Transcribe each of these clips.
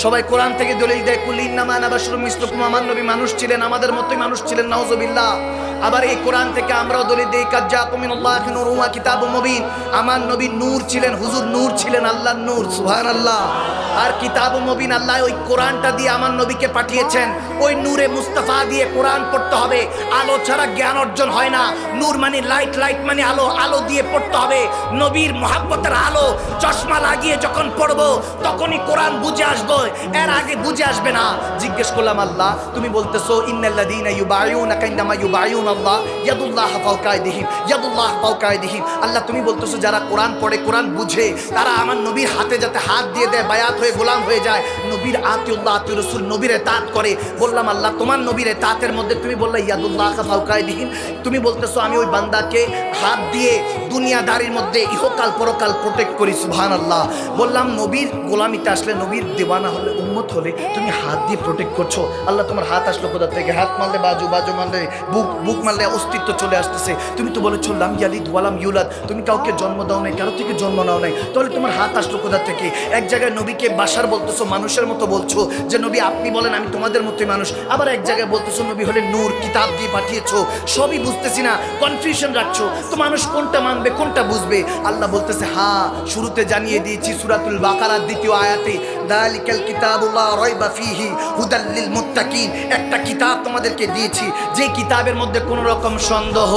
সবাই কোরআন থেকে দলিল দেয় কুল ইন্নামা আনা বাশারুম মিসলুকুম, আমার নবী মানুষ ছিলেন, আমাদের মতোই মানুষ ছিলেন, নাউজুবিল্লাহ। আবার এই কোরআন থেকে আমরাও দলিল দেই কাদ জাআকুম মিনাল্লাহি নূরুন ওয়া কিতাবুম মুবিন, আমার নবী নূর ছিলেন, হুজুর নূর ছিলেন, আল্লাহর নূর, সুবহানাল্লাহ। আর কিতাবুম মুবিন, আল্লাহ ওই কোরআনটা দিয়ে আমার নবীকে পাঠিয়েছেন, ওই নূরে মুস্তাফা দিয়ে কোরআন পড়তে হবে। আলো ছাড়া জ্ঞান অর্জন হয় না, নূর মানে লাইট, লাইট মানে আলো, আলো দিয়ে পড়তে হবে। নবীর মহাব্বতের আলো চশমা লাগিয়ে যখন পড়বো তখনই কোরআন বুঝে আসবো, এর আগে বুঝে আসবে না। জিজ্ঞেস করলাম আল্লাহ তুমি বলতেছো ইন্নাল্লাযীনা ইউবাইউনাকা ইন্নামা ইউবাইউনাল্লাহ ইয়াদুল্লাহ ফাওকা আইদিহিম, ইয়াদুল্লাহ ফাওকা আইদিহিম। আল্লাহ তুমি বলতেছো যারা কোরআন পড়ে, কোরআন বুঝে, তারা আমার নবীর হাতে যাতে হাত দিয়ে দেয়, বায়াত হয়ে গোলাম হয়ে যায়, নবীর আতিউল্লাহ আতিউর রাসূল, নবীর ইতাআত করে। বললাম আল্লাহ তোমার নবীর ইতাআতের মধ্যে তুমি বললে ইয়াদুল্লাহ ফাওকা আইদিহিম, তুমি বলতেছো আমি ওই বান্দাকে হাত দিয়ে দুনিয়াদারির মধ্যে ইহকাল পরকাল প্রোটেক্ট করি, সুবহানাল্লাহ। বললাম নবীর গোলামিতে আসলে, নবীর দেওয়ানা হলে, উম্মত হলে তুমি হাত দিয়ে প্রোটেক্ট করছো। আল্লাহ তোমার হাত আসলো কোথা থেকে? হাত মারলে বাজু, বাজু মারলে বুক, বুক মারলে অস্তিত্ব চলে আসতেছে। তুমি তো বলেছো লাম ইয়ালিদ ওয়ালাম ইউলাদ, তুমি কাউকে জন্ম দাও নাই, কারো থেকে জন্ম নাও নাই, তাহলে তোমার হাত আসলো কোথা থেকে? এক জায়গায় নবীকে বাশার বলতেছো, মানুষের মতো বলছো যে নবী আপনি বলেন আমি তোমাদের মতোই মানুষ, আবার এক জায়গায় বলতেছো নবী হলে নূর, কিতাব দিয়ে পাঠিয়েছো। সবই বুঝতেছি না, কনফিউশন রাখছো, তো মানুষ কোনটা মানবে, কোনটা বুঝবে? আল্লাহ বলতেছে হ্যাঁ, শুরুতে জানিয়ে দিয়েছি সূরাতুল বাকারার 2য় আয়াতে, যালিকাল কিতাবু লা রাইবা ফীহি হুদাল লিল মুত্তাকিন, একটা কিতাব তোমাদেরকে দিয়েছি যে কিতাবের মধ্যে কোনো রকম সন্দেহ,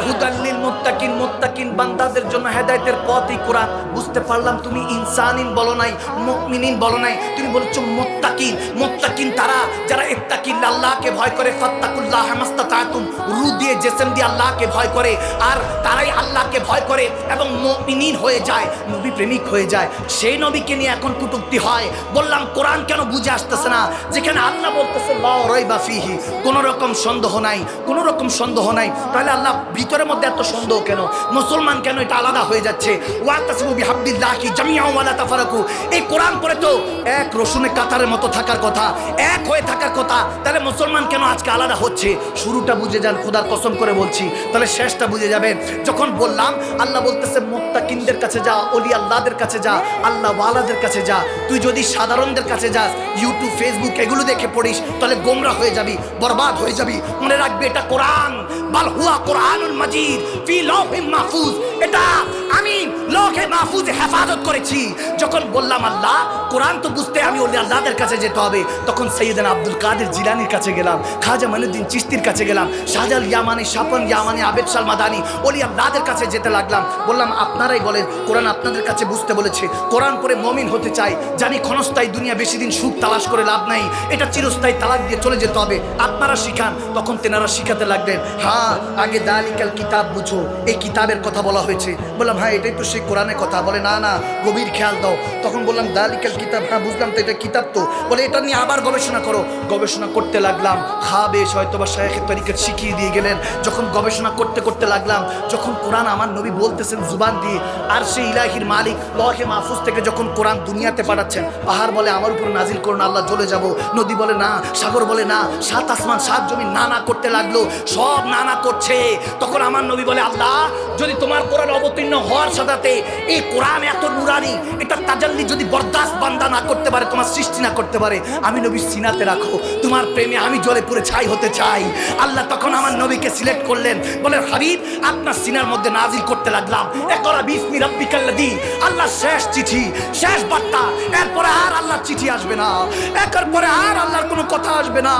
হুদাল লিল মুত্তাকিন, মুত্তাকিন বান্দাদের জন্য হেদায়েতের পথই কোরআন। বুঝতে পারলাম তুমি ইনসানিন বলো নাই, মুমিনিন বলো নাই, তুমি বলছো মুত্তাকিন। মুত্তাকিন তারা যারা ইত্তাকিন, আল্লাহকে ভয় করে, ফাত্তাকুল্লাহ মাস্তাতাতুম, রু দিয়ে জিসম দিয়ে আল্লাহকে ভয় করে, আর তারাই আল্লাহকে ভয় করে এবং মুমিনিন হয়ে যায়, নবী প্রেমিক হয়ে যায়। সেই নবীকে নিয়ে এখন কটূক্তি হয়। বললাম কোরআন কেন বুঝে আসতেছে না, যেখানে আল্লাহ বলতেছে লা রাইবা ফীহি, কোনো রকম সন্দেহ নাই, কোনো রকম সন্দেহ নাই, তাহলে আল্লাহ ভিতরের মধ্যে এত সন্দেহ কেন? মুসলমান কেন এটা আলাদা হয়ে যাচ্ছে? ওয়াতাসিবু বিহাবলিল্লাহি জামিআন ওয়া লা তাফারাকু, এই কোরআন পড়ে তো এক রসুনে কাতারের মতো থাকার কথা, এক হয়ে থাকার কথা, তাহলে মুসলমান কেন আজকে আলাদা হচ্ছে? শুরুটা বুঝে যান, খোদার কসম করে বলছি, তাহলে শেষটা বুঝে যাবেন। যখন বললাম আল্লাহ বলতেছে মুত্তাকিনদের কাছে যা, ওলি আল্লাহদের কাছে যা, আল্লাহ ওয়ালাদের কাছে যা। তুই যদি সাধারণদের কাছে যাস, ইউটিউব ফেসবুক এগুলো দেখে পড়িস, তাহলে গোমরা হয়ে যাবি, বরবাদ হয়ে যাবি। মনে রাখবে এটা কোরআন, বাল হুয়া কোরআনুল মাজিদ ফি লাওহিম মাহফুজ, এটা আমি লৌহে মাহফুজে হেফাজত করেছি। যখন বললাম আল্লাহ কোরআন তো বুঝতে আমি ওলি আল্লাহদের কাছে যেতে হবে, তখন সৈয়দনা আব্দুল কাদের জিলানির কাছে গেলাম, খাজা মাইনুদ্দিন চিশতির কাছে গেলাম, শাহজাল ইয়ামানি, শাপন ইয়ামানি, আবেদ শাল মাদানি, ওলি আল্লাহদের কাছে যেতে লাগলাম। বললাম আপনারাই বলেন, কোরআন আপনাদের কাছে বুঝতে বলেছে, কোরআন পড়ে মুমিন হতে চাই, জানি ক্ষণস্থায়ী দুনিয়া, বেশি দিন সুখ তালাশ করে লাভ নাই, এটা চিরস্থায়ী, তালাক দিয়ে চলে যেতে হবে, আপনারা শিখান। তখন তেনারা শিখাতে লাগলেন, হ্যাঁ আগে দালিকাল কিতাব বুঝো, এই কিতাবের কথা বলা হয়েছে। বললাম হ্যাঁ এটাই তো সেই কোরআনের কথা। বলে না না, গভীর খেয়াল দাও। তখন বললাম দালিকাল কিতাব, হ্যাঁ বুঝলাম তো এটা কিতাব তো। বলে এটা নিয়ে আবার গবেষণা করো। গবেষণা করতে লাগলাম, বেশ হয়তো বা শায়েখের তরিকত শিখিয়ে দিয়ে গেলেন। যখন গবেষণা করতে করতে লাগলাম, যখন কোরআন আমার নবী বলতেছেন জুবান দিয়ে, আর সেই ইলাহির মালিক লৌহে মাহফুজ থেকে যখন কোরআন দুনিয়াতে পাঠাচ্ছেন, পাহাড় বলে আমার উপর নাজিল করুন আল্লাহ, জ্বলে যাব। নদী বলে না, সাগর বলে না, সাত আসমান সাত জমি না না করতে লাগলো, সব না না করছে। তখন আমার নবী বলে আল্লাহ যদি তোমার কোরআন অবতীর্ণ হওয়ার সাথে এই কোরআন এত নুরানি, এটা তাজাল্লি যদি বরদাস্ত বান্দা না করতে পারে, তোমার সৃষ্টি না করতে পারে, আমি নবীর সিনাতে রাখো, তোমার প্রেমে আমি জ্বলে পুড়ে ছাই হতে চাই। আল্লাহ তখন আমার নবীকে সিলেক্ট করলেন, বলে হাবিব আপনার সিনার মধ্যে নাজিল করতে লাগলাম ইকরা বিসমি রাব্বিকাল্লাযী, আল্লাহ শেষ চিঠি, শেষ বার্তা, এরপরে আর আল্লাহর চিঠি আসবে না, একের পরে আর আল্লাহর কোনো কথা আসবে না।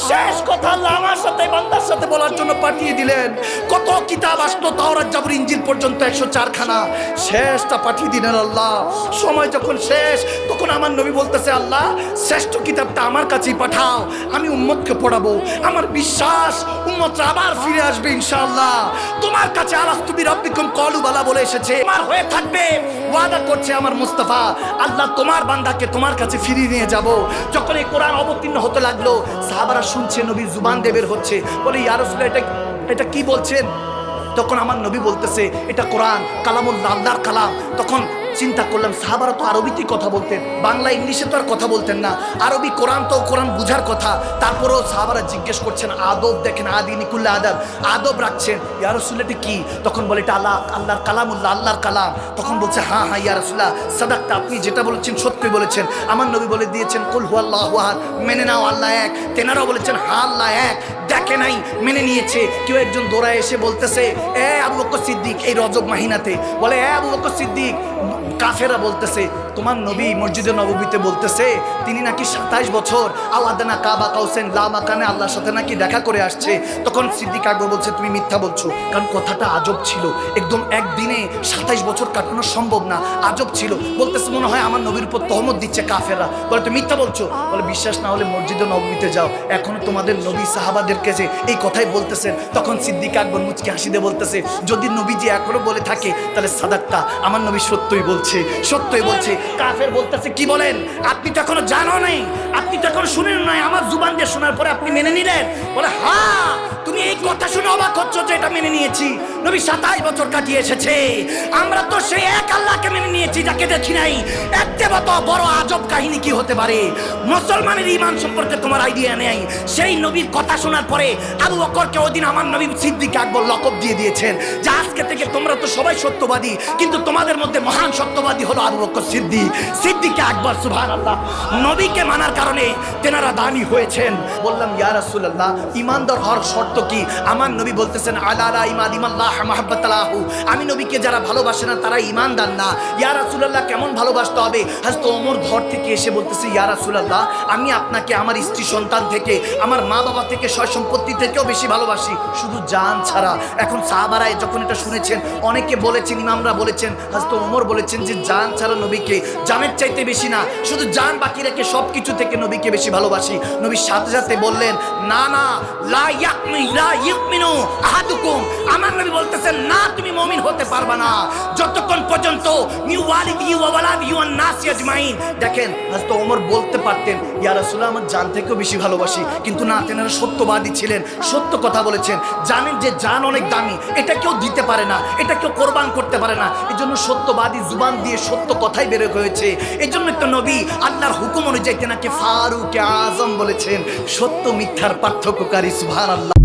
শেষ কথা আল্লাহ আমার সাথে বান্দার সাথে বলার জন্য পাঠিয়ে দিলেন। কত কিতাব আসতো, তাওরাত জাবুর ইনজিল পর্যন্ত 104 খানা, শেষটা পাঠিয়ে দিলেন আল্লাহ। সময় যখন শেষ, তখন আমার নবী বলতেছে আল্লাহ শ্রেষ্ঠ কিতাবটা আমার কাছেই পাঠাও, আমি উম্মতকে পড়াবো। আমার বিশ্বাস উম্মতরা আবার ফিরে আসবে ইনশাআল্লাহ। তোমার কাছে আলাস্তু বিরাব্বিকুম ক্বালু বালা বলে এসেছে, আমার হয়ে থাকবে, ওয়াদা করছে আমার মুস্তাফা। আল্লাহ তোমার বান্দাকে তোমার কাছে ফিরিয়ে নিয়ে যাব। যখন এই কোরআন অবতীর্ণ হতে লাগলো, সাহাবারা শুনছে নবীর জুবান দিয়ে বের হচ্ছে, বলে ইয়া রাসূলুল্লাহ এটা কি বলছেন? তখন আমার নবী বলতেছে এটা কোরআন, কালামুল্লাহ, আল্লাহর কালাম। তখন চিন্তা করলাম সাহাবারা তো আরবিতেই কথা বলতেন, বাংলা ইংলিশে তো আর কথা বলতেন না, আরবি কোরআন তো কোরআন বুঝার কথা। তারপরেও সাহাবারা জিজ্ঞেস করছেন, আদব দেখেন, আদিনিকুল্লাহ আদব, আদব রাখছেন। ইয়া রাসূলুল্লাহ এটা কি? তখন বলে এটা আল্লাহর কালামুল্লাহ, আল্লাহর কালাম। তখন বলছে হ্যাঁ হ্যাঁ ইয়া রাসূলুল্লাহ সাদাকতা, আপনি যেটা বলেছেন সত্যি বলেছেন। আমার নবী বলে দিয়েছেন কুল হুয়াল্লাহু আহাদ, মেনে নাও আল্লাহ এক। তেনারাও বলেছেন হ্যাঁ আল্লাহ এক, দেখে নাই মেনে নিয়েছে। কেউ একজন দৌড়ায় এসে বলতেছে, এ আবু বকর সিদ্দিক, এই রজব মাহিনাতে বলে, এ আবু বকর সিদ্দিক, কাফেরা বলতেছে তোমার নবী মসজিদে নববীতে বলতেছে তিনি নাকি 27 বছর আওয়াদানা কাবা কাউসেন লা মাকানে আল্লাহর সাথে নাকি দেখা করে আসছে। তখন সিদ্দিক আকবর বলছে তুমি মিথ্যা বলছো, কারণ কথাটা আজব ছিল, একদম একদিনে 27 বছর কাটানো সম্ভব না, আজব ছিল। বলতেছে মনে হয় আমার নবীর উপর তহমত দিচ্ছে কাফেররা। বলে তুমি মিথ্যা বলছো? বলে বিশ্বাস না হলে মসজিদে নববীতে যাও, এখনো তোমাদের নবী সাহাবাদেরকে যে এই কথাই বলতেছেন। তখন সিদ্দিক আকবর মুচকি হাসি দিয়ে বলতেছে যদি নবীজি এখনো বলে থাকে তাহলে সাদাক্তা, আমার নবী সত্যই বলছে, সত্যই বলছে। কাফের বলতেছে কি বলেন, আপনি তো এখনো জানো নাই, আপনি তো এখনো শুনেন নাই, আমার জুবান দিয়ে শোনার পরে আপনি মেনে নিলেন? বলে হ্যাঁ, তুমি এই কথা শুনে অবাক হচ্ছ যে এটা মেনে নিয়েছি। নবী 27 বছর কাটিয়ে এসেছে, আমরা তো সেই এক আল্লাহকে মেনে নিয়েছি যাকে দেখি নাই। এর চেয়ে বড় আজব কাহিনী কি হতে পারে? মুসলমানের ঈমান সম্পর্কে তোমার আইডিয়া নেই। সেই নবীর কথা শোনার পরে আবু বকরকে ওদিন আমার নবী সিদ্দিক আকবর লকব দিয়ে দিয়েছেন যে আজকে থেকে তোমরা তো সবাই সত্যবাদী, কিন্তু তোমাদের মধ্যে মহান সত্যবাদী হলো আবু বকর সিদ্দিক, সিদ্দিক আকবর। সুবহানাল্লাহ। নবীকে মানার কারণে তেনারা দানি হয়েছেন। বললাম ইয়া রাসূলুল্লাহ ঈমানদার হওয়ার শর্ত কি? আমার নবী বলতেছেন আলা ইমানিল্লাহ মাহাব্বাতাল্লাহু, আমি নবীকে যারা ভালোবাসে না তারা ঈমানদার না। ইয়া রাসূলুল্লাহ কেমন ভালোবাসতে হবে? হযরত ওমর ঘর থেকে এসে বলতেছে ইয়া রাসূলুল্লাহ আমি আপনাকে আমার স্ত্রী সন্তান থেকে, আমার মা বাবা থেকে, সয় সম্পত্তি থেকেও বেশি ভালোবাসি, শুধু জান ছাড়া। এখন সাহাবারা যখন এটা শুনেছেন, অনেকে বলেছেন, ইমামরা বলেছেন, হযরত ওমর বলেছেন যে জান ছাড়া নবীকে জানের চাইতে বেশি না, শুধু জান বাকি রেখে সবকিছু থেকে নবীকে বেশি ভালোবাসি। নবী সাথে সাথে বললেন না না লা ইউমিনু আহাদুকুম, আমার নবী বলতেছেন না তুমি মুমিন হতে পারবা না যতক্ষণ পর্যন্ত মিওয়ালিদি ওয়া ওয়ালাদি ওয়ান নাস আজমাইন। দেখেন হযরত ওমর বলতে পারতেন ইয়া রাসূলুল্লাহ আমার জান থেকেও বেশি ভালোবাসি, কিন্তু না, তেনারা সত্যবাদী ছিলেন, সত্য কথা বলেছেন। জানেন যে জান অনেক দামি, এটা কেউ দিতে পারে না, এটা কেউ কোরবান করতে পারে না, এই জন্য সত্যবাদী জুবান দিয়ে সত্য কথাই বের হয়েছে। এই জন্য তো নবী আল্লাহর হুকুম অনুযায়ী তেনাকে ফারুক আজম বলেছেন, সত্য মিথ্যার পার্থক্যকারী। সুবহানাল্লাহ।